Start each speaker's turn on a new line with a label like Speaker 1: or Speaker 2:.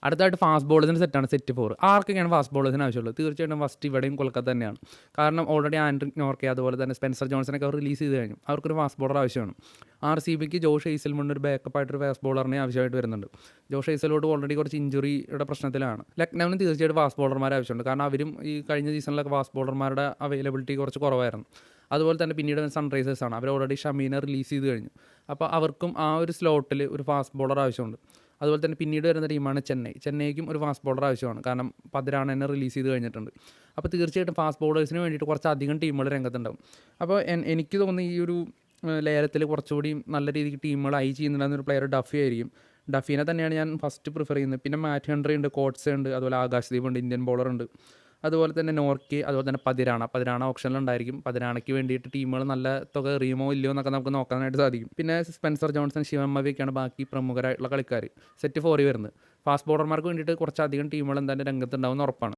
Speaker 1: അടുത്തായിട്ട് ഫാസ്റ്റ് ബോളേഴ്സിന് സെറ്റാണ് സെറ്റ് 4. ആർക്കൊക്കെയാണ് ഫാസ്റ്റ് ബോളേഴ്സിന് ആവശ്യമുള്ളത്? തീർച്ചയായിട്ടും ഫസ്റ്റ് ഇവിടെയും കൊൽക്കത്ത തന്നെയാണ്. കാരണം ഓൾറെഡി ആൻഡ്രിക് നോർക്കെ അതുപോലെ തന്നെ സ്പെൻസർ ജോൺസനൊക്കെ അവർ റിലീസ് ചെയ്ത് കഴിഞ്ഞു. അവർക്കൊരു ഫാസ്റ്റ് ബോളർ ആവശ്യമാണ്. RCBക്ക് ജോഷ് ഹേസൽവുഡ് ഒരു ബാക്കപ്പായിട്ടൊരു ഫാസ്റ്റ് ബോളറിനെ ആവശ്യമായിട്ട് വരുന്നുണ്ട്. ജോഷ് ഹേസൽവുഡ് ഓൾറെഡി കുറച്ച് ഇഞ്ചുറിയുടെ പ്രശ്നത്തിലാണ്. ലക്നൌവിന് തീർച്ചയായിട്ടും ഫാസ്റ്റ് ബോളർമാരെ ആവശ്യമുണ്ട്. കാരണം അവരും ഈ കഴിഞ്ഞ സീസണിലൊക്കെ ഫാസ്റ്റ് ബോളർമാരുടെ അവൈലബിലിറ്റി കുറച്ച് കുറവായിരുന്നു. അതുപോലെ തന്നെ പിന്നീട് സൺറൈസേഴ്സാണ്. അവർ ഓൾറെഡി ഷമീനെ റിലീസ് ചെയ്ത് കഴിഞ്ഞു. അപ്പോൾ അവർക്കും ആ ഒരു സ്ലോട്ടിൽ ഒരു ഫാസ്റ്റ് ബോളർ ആവശ്യമുണ്ട്. അതുപോലെ തന്നെ പിന്നീട് വരുന്ന ടീമാണ് ചെന്നൈക്കും ഒരു ഫാസ്റ്റ് ബോളർ ആവശ്യമാണ്. കാരണം പതിരാണെന്നെ റിലീസ് ചെയ്ത് കഴിഞ്ഞിട്ടുണ്ട്. അപ്പോൾ തീർച്ചയായിട്ടും ഫാസ്റ്റ് ബോളേഴ്സിന് വേണ്ടിയിട്ട് കുറച്ചധികം ടീമുകൾ രംഗത്തുണ്ടാവും. അപ്പോൾ എനിക്ക് തോന്നുന്നു ഈ ഒരു ലേലത്തിൽ കുറച്ചുകൂടി നല്ല രീതിക്ക് ടീമുകൾ ഐ ചെയ്യുന്നുണ്ടെന്നൊരു പ്ലെയർ ഡഫി ആയിരിക്കും. ഡഫീനെ തന്നെയാണ് ഞാൻ ഫസ്റ്റ് പ്രിഫർ ചെയ്യുന്നത്. പിന്നെ മാറ്റ് ഹെൻറി ഉണ്ട്, കോട്ട്സെ ഉണ്ട്, അതുപോലെ ആകാശ്ദീപ് ഉണ്ട്, ഇന്ത്യൻ ബോളറുണ്ട്. അതുപോലെ തന്നെ നോർക്കെ, അതുപോലെ തന്നെ പതിരാണ ഓപ്ഷനിലുണ്ടായിരിക്കും. പതിരാണയ്ക്ക് വേണ്ടിയിട്ട് ടീമുകൾ നല്ല തുക എറിയുമോ ഇല്ലയോ എന്നൊക്കെ നമുക്ക് നോക്കാനായിട്ട് സാധിക്കും. പിന്നെ സ്പെൻസർ ജോൺസൺ, ശിവം മവിയൊക്കെയാണ് ബാക്കി പ്രമുഖരായിട്ടുള്ള കളിക്കാർ. സെറ്റ് 4 വരുന്നത്. ഫാസ്റ്റ് ബോളർമാർക്ക് വേണ്ടിയിട്ട് കുറച്ചധികം ടീമുകൾ എന്തായാലും രംഗത്തുണ്ടാവുമെന്ന് ഉറപ്പാണ്.